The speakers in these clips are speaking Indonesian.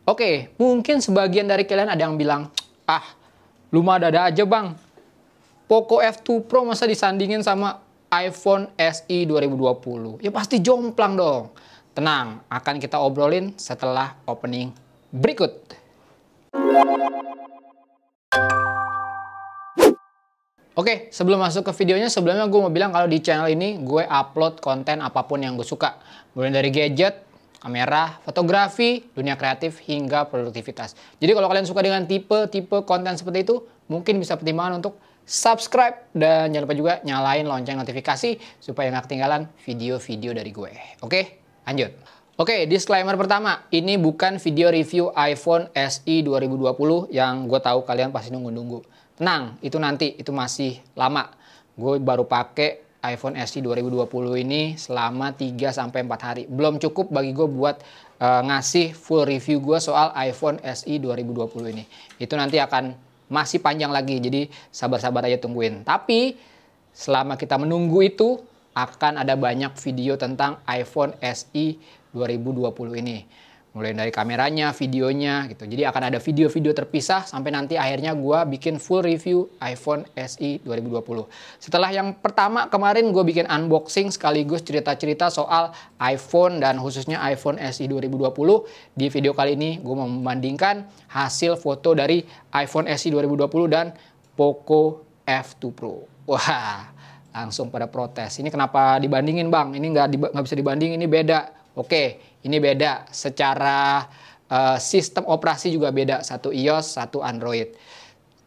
Oke, mungkin sebagian dari kalian ada yang bilang, ah, lu mah ada aja bang. Poco F2 Pro masa disandingin sama iPhone SE 2020? Ya pasti jomplang dong. Tenang, akan kita obrolin setelah opening berikut. Oke, sebelum masuk ke videonya, sebelumnya gue mau bilang kalau di channel ini gue upload konten apapun yang gue suka. Mulai dari gadget, kamera, fotografi, dunia kreatif, hingga produktivitas. Jadi kalau kalian suka dengan tipe konten seperti itu, mungkin bisa pertimbangan untuk subscribe. Dan jangan lupa juga nyalain lonceng notifikasi supaya nggak ketinggalan video-video dari gue. Oke, lanjut. Oke, disclaimer pertama, ini bukan video review iPhone SE 2020 yang gue tahu kalian pasti nunggu-nunggu. Tenang, itu nanti, itu masih lama. Gue baru pakai iPhone SE 2020 ini selama 3-4 hari. Belum cukup bagi gue buat ngasih full review gue soal iPhone SE 2020 ini. Itu nanti akan masih panjang lagi, jadi sabar-sabar aja tungguin. Tapi selama kita menunggu itu, akan ada banyak video tentang iPhone SE 2020 ini. Mulai dari kameranya, videonya gitu. Jadi akan ada video-video terpisah sampai nanti akhirnya gue bikin full review iPhone SE 2020. Setelah yang pertama kemarin gue bikin unboxing sekaligus cerita-cerita soal iPhone dan khususnya iPhone SE 2020. Di video kali ini gue mau membandingkan hasil foto dari iPhone SE 2020 dan Poco F2 Pro. Wah, langsung pada protes. Ini kenapa dibandingin bang? Ini nggak bisa dibanding, ini beda. Oke, ini beda. Secara sistem operasi juga beda. Satu iOS, satu Android.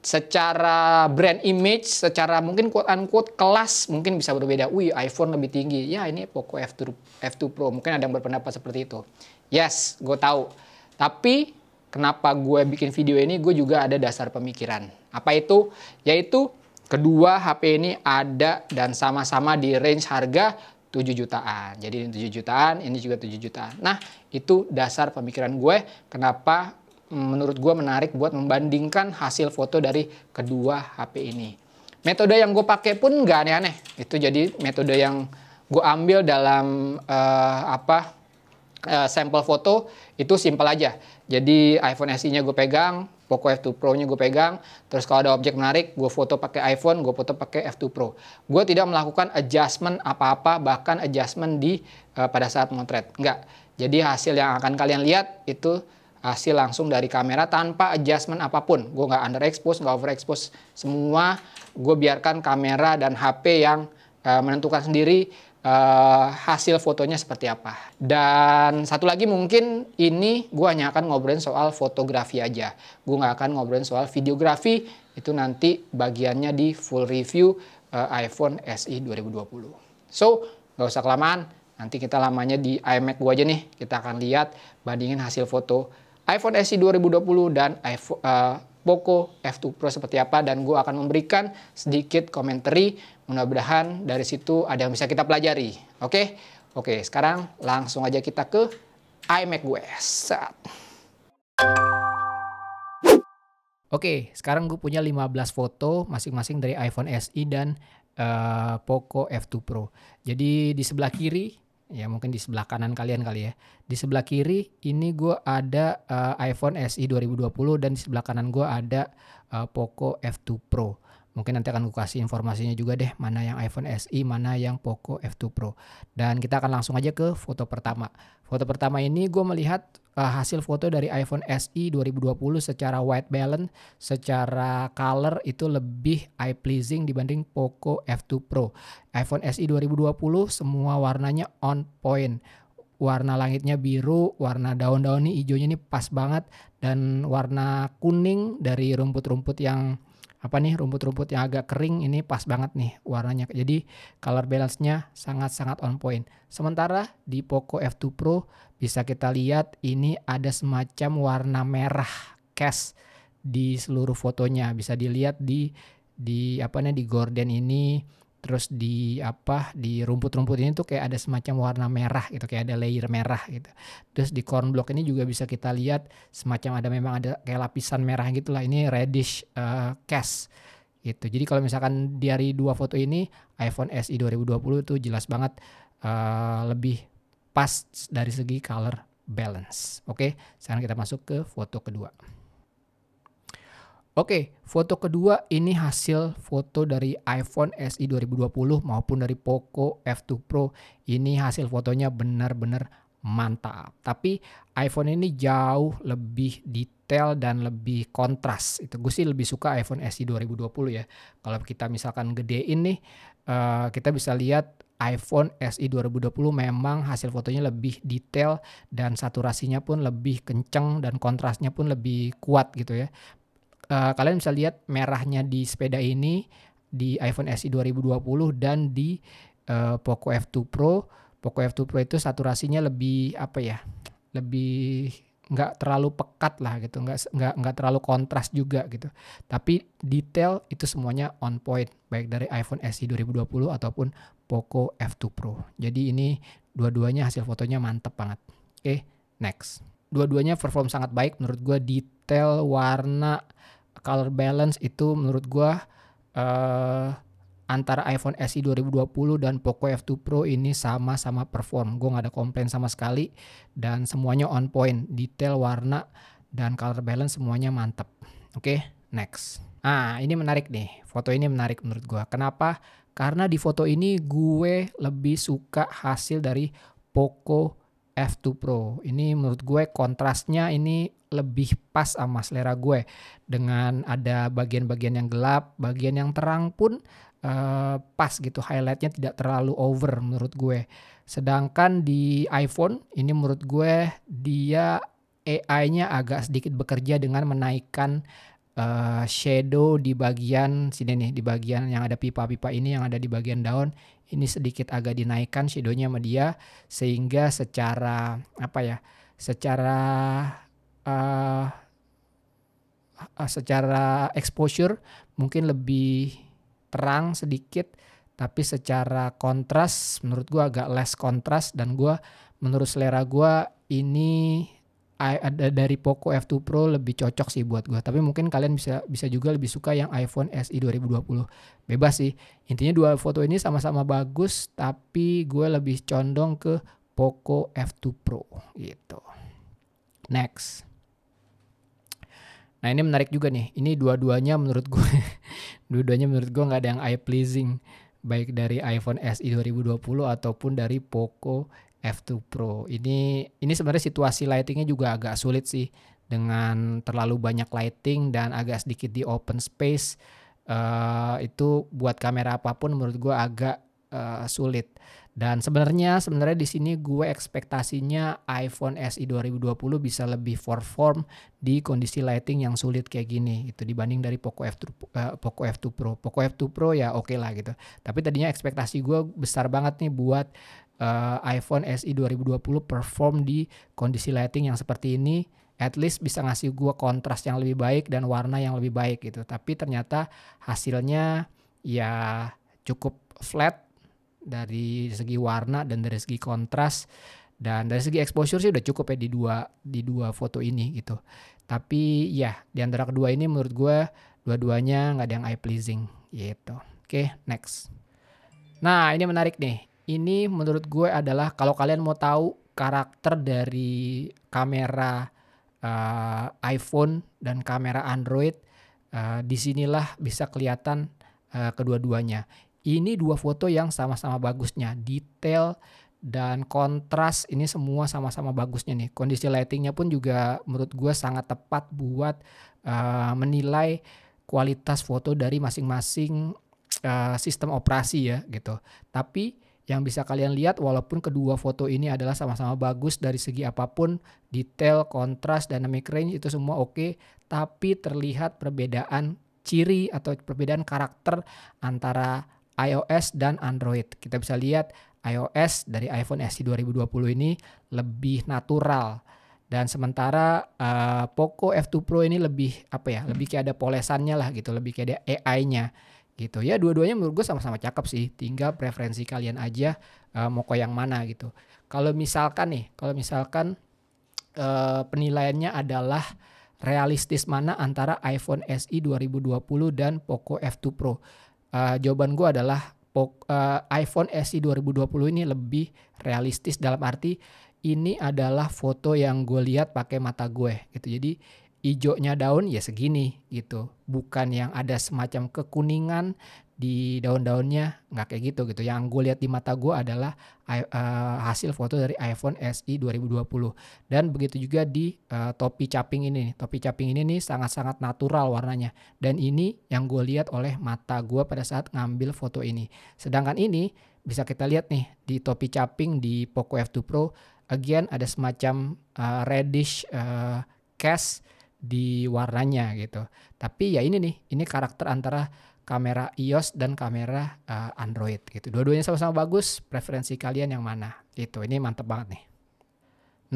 Secara brand image, secara mungkin quote-unquote kelas mungkin bisa berbeda. Wih, iPhone lebih tinggi. Ya, ini Poco F2 Pro. Mungkin ada yang berpendapat seperti itu. Yes, gue tahu. Tapi kenapa gue bikin video ini, gue juga ada dasar pemikiran. Apa itu? Yaitu kedua HP ini ada dan sama-sama di range harga 7 jutaan. Jadi ini 7 jutaan, ini juga 7 jutaan. Nah, itu dasar pemikiran gue kenapa menurut gue menarik buat membandingkan hasil foto dari kedua HP ini. Metode yang gue pakai pun nggak aneh-aneh. Itu jadi metode yang gue ambil dalam sampel foto itu simpel aja. Jadi iPhone SE-nya gue pegang, Poco F2 Pro-nya gue pegang, terus kalau ada objek menarik, gue foto pakai iPhone, gue foto pakai F2 Pro. Gue tidak melakukan adjustment apa-apa, bahkan adjustment pada saat motret. Enggak. Jadi hasil yang akan kalian lihat itu hasil langsung dari kamera tanpa adjustment apapun. Gue nggak underexpose, nggak overexpose. Semua gue biarkan kamera dan HP yang menentukan sendiri hasil fotonya seperti apa. Dan satu lagi mungkin ini gue hanya akan ngobrolin soal fotografi aja. Gue nggak akan ngobrolin soal videografi. Itu nanti bagiannya di full review iPhone SE 2020. So, nggak usah kelamaan. Nanti kita lamanya di iMac gue aja nih. Kita akan lihat bandingin hasil foto iPhone SE 2020 dan Poco F2 Pro seperti apa. Dan gue akan memberikan sedikit komentari. Mudah-mudahan dari situ ada yang bisa kita pelajari. Oke? Oke, sekarang langsung aja kita ke iMac gue. Oke, sekarang gue punya 15 foto masing-masing dari iPhone SE dan Poco F2 Pro. Jadi di sebelah kiri, ya mungkin di sebelah kanan kalian kali ya. Di sebelah kiri ini gue ada iPhone SE 2020 dan di sebelah kanan gue ada Poco F2 Pro. Mungkin nanti akan gue kasih informasinya juga deh, mana yang iPhone SE, mana yang Poco F2 Pro. Dan kita akan langsung aja ke foto pertama. Foto pertama ini gue melihat hasil foto dari iPhone SE 2020 secara white balance, secara color itu lebih eye pleasing dibanding Poco F2 Pro. iPhone SE 2020 semua warnanya on point. Warna langitnya biru, warna daun-daun ini hijaunya ini pas banget. Dan warna kuning dari rumput-rumput yang rumput-rumput yang agak kering ini pas banget nih warnanya. Jadi color balance-nya sangat-sangat on point. Sementara di Poco F2 Pro bisa kita lihat ini ada semacam warna merah cast di seluruh fotonya. Bisa dilihat di gorden ini, terus di rumput-rumput ini tuh kayak ada semacam warna merah gitu, kayak ada layer merah gitu. Terus di corn block ini juga bisa kita lihat semacam memang ada kayak lapisan merah gitulah. Ini reddish cast gitu. Jadi kalau misalkan dari dua foto ini iPhone SE 2020 tuh jelas banget lebih pas dari segi color balance. Oke, sekarang kita masuk ke foto kedua. Oke, foto kedua ini hasil foto dari iPhone SE 2020 maupun dari Poco F2 Pro. Ini hasil fotonya benar-benar mantap. Tapi iPhone ini jauh lebih detail dan lebih kontras. Itu gue sih lebih suka iPhone SE 2020 ya. Kalau kita misalkan gedein nih, kita bisa lihat iPhone SE 2020 memang hasil fotonya lebih detail dan saturasinya pun lebih kenceng dan kontrasnya pun lebih kuat gitu ya. Kalian bisa lihat merahnya di sepeda ini di iPhone SE 2020 dan di Poco F2 Pro. Poco F2 Pro itu saturasinya lebih lebih nggak terlalu pekat lah gitu, nggak terlalu kontras juga gitu. Tapi detail itu semuanya on point baik dari iPhone SE 2020 ataupun Poco F2 Pro. Jadi ini dua-duanya hasil fotonya mantep banget. Oke, next. Dua-duanya perform sangat baik menurut gue. Detail, warna, color balance itu menurut gua antara iPhone SE 2020 dan Poco F2 Pro ini sama-sama perform. Gua nggak ada komplain sama sekali dan semuanya on point. Detail, warna, dan color balance semuanya mantap. Oke, next. Ini menarik nih. Foto ini menarik menurut gua. Kenapa? Karena di foto ini gue lebih suka hasil dari Poco F2 Pro. Ini menurut gue kontrasnya ini lebih pas sama selera gue. Dengan ada bagian-bagian yang gelap, bagian yang terang pun pas gitu. Highlightnya tidak terlalu over menurut gue. Sedangkan di iPhone ini menurut gue dia AI-nya agak sedikit bekerja dengan menaikkan shadow di bagian sini nih, di bagian yang ada pipa-pipa ini yang ada di bagian daun. Ini sedikit agak dinaikkan shadownya sama dia sehingga secara secara exposure mungkin lebih terang sedikit, tapi secara kontras menurut gua agak less kontras dan menurut selera gua ini ada dari Poco F2 Pro lebih cocok sih buat gue. Tapi mungkin kalian bisa juga lebih suka yang iPhone SE 2020. Bebas sih. Intinya dua foto ini sama-sama bagus, tapi gue lebih condong ke Poco F2 Pro gitu. Next. Nah ini menarik juga nih. Ini dua-duanya menurut gue nggak ada yang eye pleasing. Baik dari iPhone SE 2020 ataupun dari Poco F2 Pro. Ini sebenarnya situasi lightingnya juga agak sulit sih. Dengan terlalu banyak lighting dan agak sedikit di open space. Itu buat kamera apapun menurut gue agak sulit. Dan sebenarnya di sini gue ekspektasinya iPhone SE 2020 bisa lebih perform di kondisi lighting yang sulit kayak gini gitu dibanding dari Poco F2 Pro. Poco F2 Pro ya oke lah gitu. Tapi tadinya ekspektasi gue besar banget nih buat iPhone SE 2020 perform di kondisi lighting yang seperti ini. At least bisa ngasih gue kontras yang lebih baik dan warna yang lebih baik gitu. Tapi ternyata hasilnya ya cukup flat dari segi warna dan dari segi kontras dan dari segi exposure sih udah cukup ya di dua foto ini gitu. Tapi ya di antara kedua ini menurut gue dua-duanya nggak ada yang eye pleasing gitu. Oke, next. Nah ini menarik nih. Ini menurut gue adalah kalau kalian mau tahu karakter dari kamera iPhone dan kamera Android, disinilah bisa kelihatan kedua-duanya. Ini dua foto yang sama-sama bagusnya, detail dan kontras ini semua sama-sama bagusnya nih. Kondisi lightingnya pun juga menurut gue sangat tepat buat menilai kualitas foto dari masing-masing sistem operasi ya gitu. Tapi yang bisa kalian lihat walaupun kedua foto ini adalah sama-sama bagus dari segi apapun, detail, kontras, dynamic range itu semua oke, tapi terlihat perbedaan ciri atau perbedaan karakter antara iOS dan Android. Kita bisa lihat iOS dari iPhone SE 2020 ini lebih natural dan sementara Poco F2 Pro ini lebih lebih kayak ada polesannya lah gitu, lebih kayak ada AI-nya. Gitu ya, dua-duanya menurut gue sama-sama cakep sih, tinggal preferensi kalian aja mau ke yang mana gitu. Kalau misalkan penilaiannya adalah realistis mana antara iPhone SE 2020 dan Poco F2 Pro, jawaban gue adalah iPhone SE 2020 ini lebih realistis dalam arti ini adalah foto yang gue lihat pakai mata gue gitu. Jadi hijaunya daun ya segini gitu, bukan yang ada semacam kekuningan di daun-daunnya, nggak kayak gitu. Yang gue lihat di mata gue adalah hasil foto dari iPhone SE 2020. Dan begitu juga di topi caping ini. Topi caping ini nih sangat-sangat natural warnanya, dan ini yang gue lihat oleh mata gue pada saat ngambil foto ini. Sedangkan ini bisa kita lihat nih di topi caping di Poco F2 Pro, again ada semacam reddish cast di warnanya gitu. Tapi ya ini nih, ini karakter antara kamera iOS dan kamera Android gitu. Dua-duanya sama-sama bagus, preferensi kalian yang mana? Gitu. Ini mantep banget nih.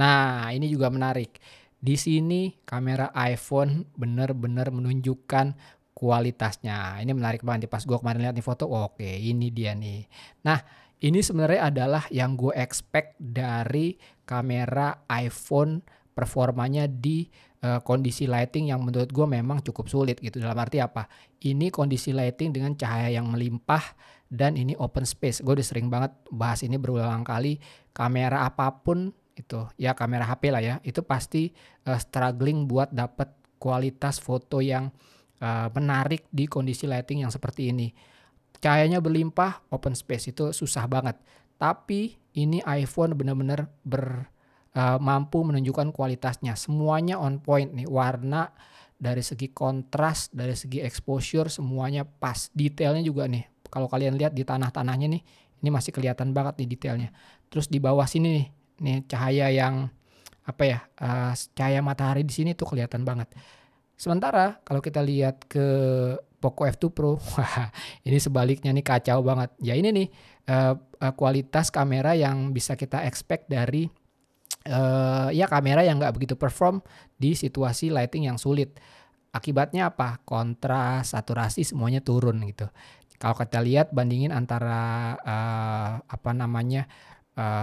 Nah, ini juga menarik. Di sini kamera iPhone bener-bener menunjukkan kualitasnya. Ini menarik banget nih, pas gue kemarin lihat nih foto, oke ini dia nih. Nah, ini sebenarnya adalah yang gue expect dari kamera iPhone, performanya di kondisi lighting yang menurut gue memang cukup sulit gitu. Dalam arti apa? Ini kondisi lighting dengan cahaya yang melimpah dan ini open space. Gue udah sering banget bahas ini berulang kali. Kamera apapun itu, ya kamera HP lah ya, itu pasti struggling buat dapet kualitas foto yang menarik di kondisi lighting yang seperti ini. Cahayanya berlimpah, open space itu susah banget. Tapi ini iPhone benar-benar mampu menunjukkan kualitasnya. Semuanya on point nih, warna, dari segi kontras, dari segi exposure semuanya pas. Detailnya juga nih, kalau kalian lihat di tanah-tanahnya nih, ini masih kelihatan banget nih detailnya. Terus di bawah sini nih cahaya yang apa ya, cahaya matahari di sini tuh kelihatan banget. Sementara kalau kita lihat ke Poco F2 Pro, wah ini sebaliknya nih, kacau banget. Ya ini nih kualitas kamera yang bisa kita expect dari ya kamera yang nggak begitu perform di situasi lighting yang sulit. Akibatnya apa? Kontras, saturasi semuanya turun gitu. Kalau kita lihat bandingin antara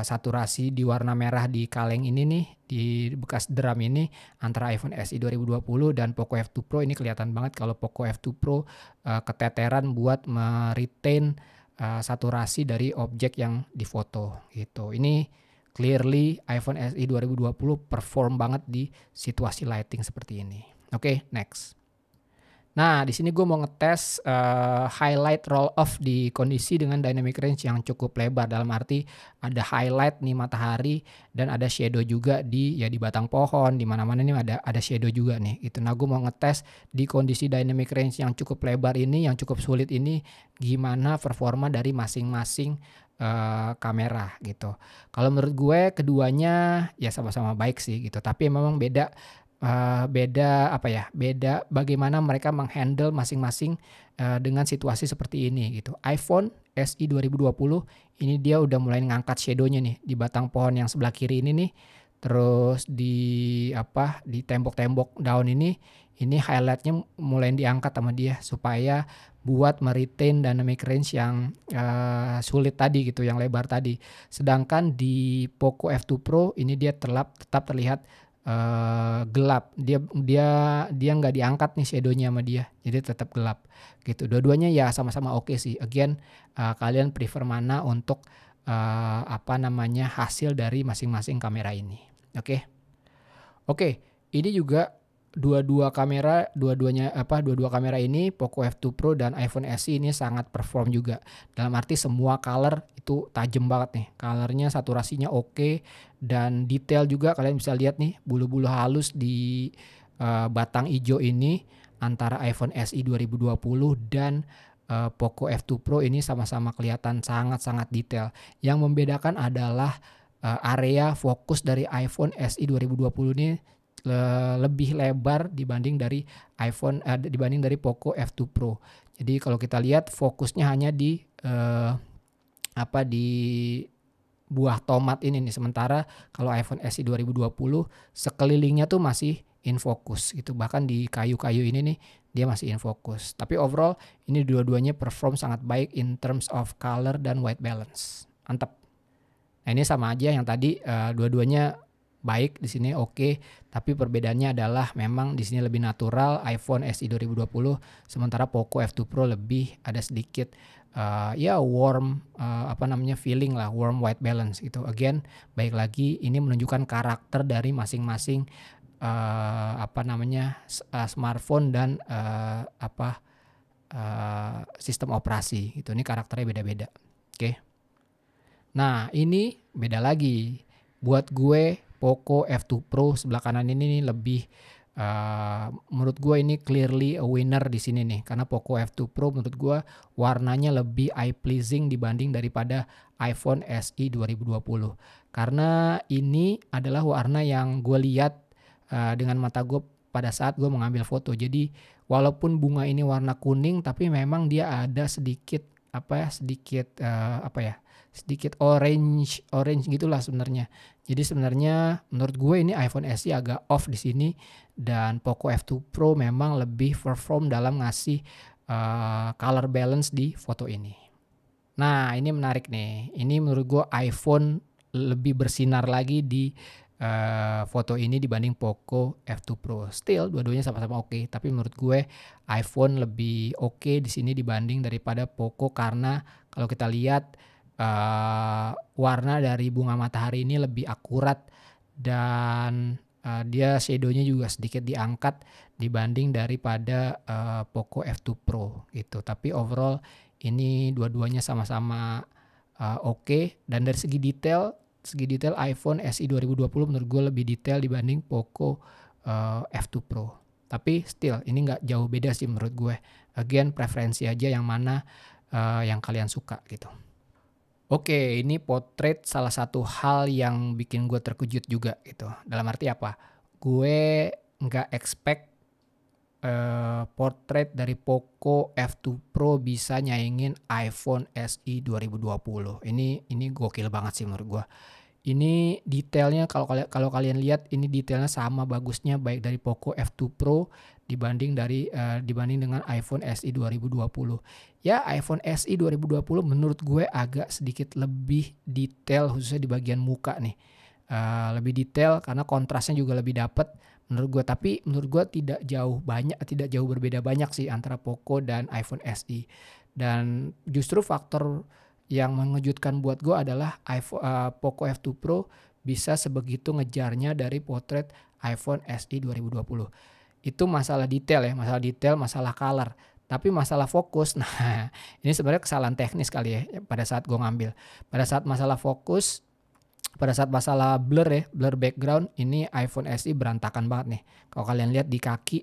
saturasi di warna merah di kaleng ini nih, di bekas drum ini, antara iPhone SE 2020 dan Poco F2 Pro, ini kelihatan banget kalau Poco F2 Pro keteteran buat meretain saturasi dari objek yang difoto gitu. Ini clearly iPhone SE 2020 perform banget di situasi lighting seperti ini. Oke, next. Nah, di sini gue mau ngetes highlight roll off di kondisi dengan dynamic range yang cukup lebar. Dalam arti ada highlight nih matahari dan ada shadow juga di batang pohon, di mana-mana nih ada shadow juga nih. Itu. Nah, gue mau ngetes di kondisi dynamic range yang cukup lebar ini, yang cukup sulit ini, gimana performa dari masing-masing kamera gitu. Kalau menurut gue keduanya ya sama-sama baik sih gitu. Tapi memang beda bagaimana mereka menghandle masing-masing dengan situasi seperti ini gitu. iPhone SE 2020 ini dia udah mulai ngangkat shadownya nih di batang pohon yang sebelah kiri ini nih. Terus di tembok-tembok daun ini highlightnya mulai diangkat sama dia supaya buat meretain dynamic range yang sulit tadi gitu, yang lebar tadi. Sedangkan di Poco F2 Pro ini dia tetap terlihat gelap. Dia nggak diangkat nih shadownya sama dia, jadi tetap gelap gitu. Dua-duanya ya sama-sama oke sih. Again, kalian prefer mana untuk hasil dari masing-masing kamera ini. Oke, ini juga dua-dua kamera ini, Poco F2 Pro dan iPhone SE ini sangat perform juga. Dalam arti semua color itu tajam banget nih. Colornya, saturasinya oke, dan detail juga kalian bisa lihat nih, bulu-bulu halus di batang hijau ini antara iPhone SE 2020 dan Poco F2 Pro ini sama-sama kelihatan sangat-sangat detail. Yang membedakan adalah area fokus dari iPhone SE 2020 ini lebih lebar dibanding dari Poco F2 Pro. Jadi kalau kita lihat fokusnya hanya di buah tomat ini nih. Sementara kalau iPhone SE 2020 sekelilingnya tuh masih in focus gitu. Bahkan di kayu-kayu ini nih dia masih in focus. Tapi overall ini dua-duanya perform sangat baik in terms of color dan white balance. Mantap. Nah, ini sama aja yang tadi, dua-duanya baik di sini oke, tapi perbedaannya adalah memang di sini lebih natural iPhone SE 2020, sementara Poco F2 Pro lebih ada sedikit ya warm feeling lah, warm white balance gitu. Again, baik lagi ini menunjukkan karakter dari masing-masing smartphone dan sistem operasi gitu. Ini karakternya beda-beda. Oke. Nah, ini beda lagi. Buat gue Poco F2 Pro sebelah kanan ini nih lebih menurut gue ini clearly a winner di sini nih, karena Poco F2 Pro menurut gue warnanya lebih eye pleasing dibanding daripada iPhone SE 2020. Karena ini adalah warna yang gue lihat dengan mata gue pada saat gue mengambil foto. Jadi walaupun bunga ini warna kuning, tapi memang dia ada sedikit sedikit orange gitulah sebenarnya. Jadi sebenarnya menurut gue ini iPhone SE agak off di sini, dan Poco F2 Pro memang lebih perform dalam ngasih color balance di foto ini. Nah, ini menarik nih. Ini menurut gue iPhone lebih bersinar lagi di foto ini dibanding Poco F2 Pro. Still dua-duanya sama-sama oke, tapi menurut gue iPhone lebih oke di sini dibanding daripada Poco, karena kalau kita lihat warna dari bunga matahari ini lebih akurat, dan dia shadownya juga sedikit diangkat dibanding daripada Poco F2 Pro gitu. Tapi overall ini dua-duanya sama-sama oke, dan dari segi detail iPhone SE 2020 menurut gue lebih detail dibanding Poco F2 Pro. Tapi still ini nggak jauh beda sih menurut gue. Again, preferensi aja yang mana yang kalian suka gitu. Oke, ini potret salah satu hal yang bikin gue terkejut juga gitu. Dalam arti apa? Gue nggak expect portrait dari Poco F2 Pro bisa nyaingin iPhone SE 2020. Ini gokil banget sih menurut gue. Ini detailnya kalau kalian lihat, ini detailnya sama bagusnya baik dari Poco F2 Pro dibanding dengan iPhone SE 2020. Ya, iPhone SE 2020 menurut gue agak sedikit lebih detail, khususnya di bagian muka nih. Lebih detail karena kontrasnya juga lebih dapet menurut gue, tapi menurut gue tidak jauh berbeda banyak sih antara Poco dan iPhone SE. Dan justru faktor yang mengejutkan buat gue adalah Poco F2 Pro bisa sebegitu ngejarnya dari potret iPhone SE 2020. Itu masalah detail ya, masalah color. Tapi masalah fokus, nah ini sebenarnya kesalahan teknis kali ya pada saat gue ngambil. Pada saat masalah fokus, pada saat masalah blur background, ini iPhone SE berantakan banget nih. Kalau kalian lihat di kaki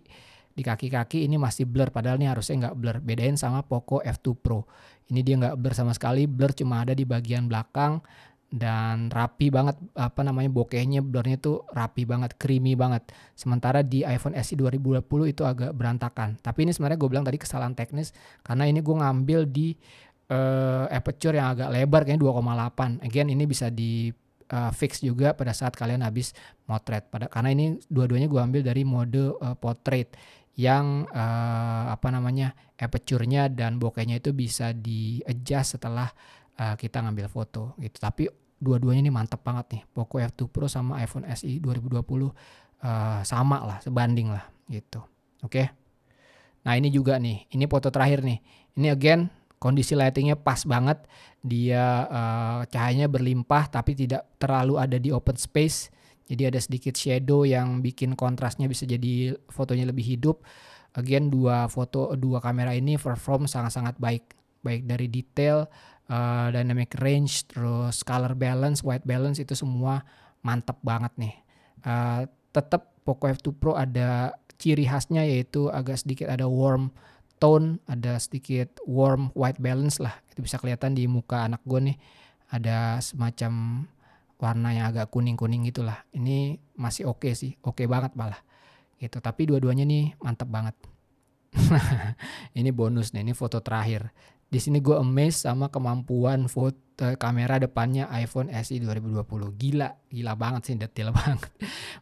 ini masih blur, padahal ini harusnya nggak blur. Bedain sama Poco F2 Pro. Ini dia nggak blur sama sekali, blur cuma ada di bagian belakang, dan rapi banget bokehnya, blurnya tuh rapi banget, creamy banget. Sementara di iPhone SE 2020 itu agak berantakan. Tapi ini sebenarnya gue bilang tadi kesalahan teknis, karena ini gue ngambil di aperture yang agak lebar, kayaknya 2,8. Again, ini bisa di fix juga pada saat kalian habis motret. Karena ini dua-duanya gue ambil dari mode portrait yang aperture-nya dan bokehnya itu bisa di-adjust setelah kita ngambil foto gitu. Tapi dua-duanya ini mantep banget nih. Poco F2 Pro sama iPhone SE 2020 sama lah, sebanding lah gitu. Oke. Nah, ini juga nih, ini foto terakhir nih. Ini again kondisi lightingnya pas banget. Dia cahayanya berlimpah tapi tidak terlalu ada di open space. Jadi ada sedikit shadow yang bikin kontrasnya bisa jadi fotonya lebih hidup. Again, dua kamera ini perform sangat-sangat baik dari detail, dynamic range, terus color balance, white balance, itu semua mantep banget nih. Tetap Poco F2 Pro ada ciri khasnya, yaitu agak sedikit ada warm tone, ada sedikit warm white balance lah. Itu bisa kelihatan di muka anak gue nih, ada semacam warna yang agak kuning-kuning gitulah. Ini masih oke sih, oke banget malah gitu. Tapi dua-duanya nih mantep banget. Ini bonus nih, ini foto terakhir. Di sini gue amazed sama kemampuan foto kamera depannya iPhone SE 2020. Gila banget sih, detail banget.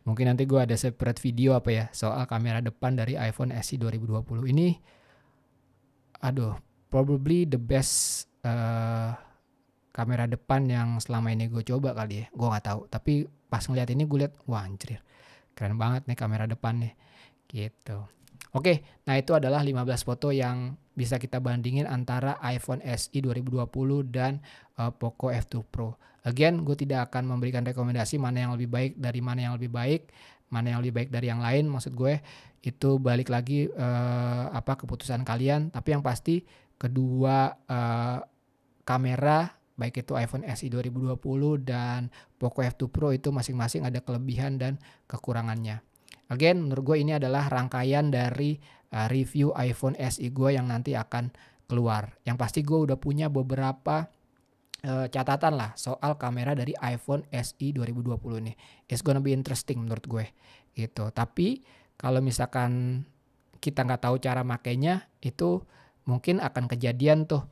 Mungkin nanti gue ada separate video soal kamera depan dari iPhone SE 2020. Ini probably the best kamera depan yang selama ini gue coba kali ya, gue nggak tahu. Tapi pas ngeliat ini gue lihat, wah anjir, keren banget nih kamera depannya gitu. Oke, nah itu adalah 15 foto yang bisa kita bandingin antara iPhone SE 2020 dan Poco F2 Pro. Again, gue tidak akan memberikan rekomendasi mana yang lebih baik dari mana yang lebih baik, mana yang lebih baik dari yang lain. Maksud gue itu balik lagi keputusan kalian. Tapi yang pasti kedua kamera baik itu iPhone SE 2020 dan Poco F2 Pro itu masing-masing ada kelebihan dan kekurangannya. Again, menurut gue ini adalah rangkaian dari review iPhone SE gue yang nanti akan keluar. Yang pasti gue udah punya beberapa catatan lah soal kamera dari iPhone SE 2020 nih. It's gonna be interesting menurut gue gitu. Tapi kalau misalkan kita nggak tahu cara makainya, itu mungkin akan kejadian tuh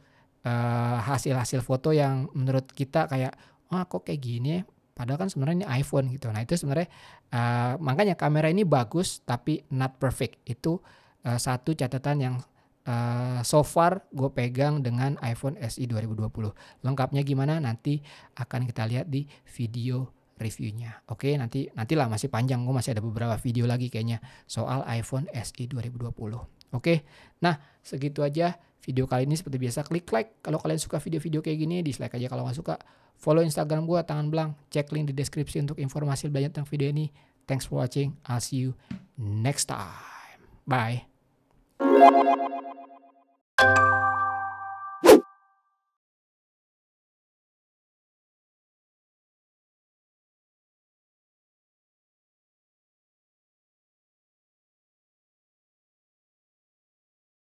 hasil-hasil foto yang menurut kita kayak, wah kok kayak gini ya, padahal kan sebenarnya ini iPhone gitu. Nah itu sebenarnya makanya kamera ini bagus tapi not perfect. Itu satu catatan yang so far gue pegang dengan iPhone SE 2020. Lengkapnya gimana nanti akan kita lihat di video reviewnya. Oke, nantilah, masih panjang, gue masih ada beberapa video lagi kayaknya soal iPhone SE 2020. Oke, nah segitu aja video kali ini. Seperti biasa, klik like kalau kalian suka video-video kayak gini, dislike aja kalau nggak suka. Follow Instagram gue Tangan Blank, cek link di deskripsi untuk informasi lebih lanjut tentang video ini. Thanks for watching, I'll see you next time. Bye.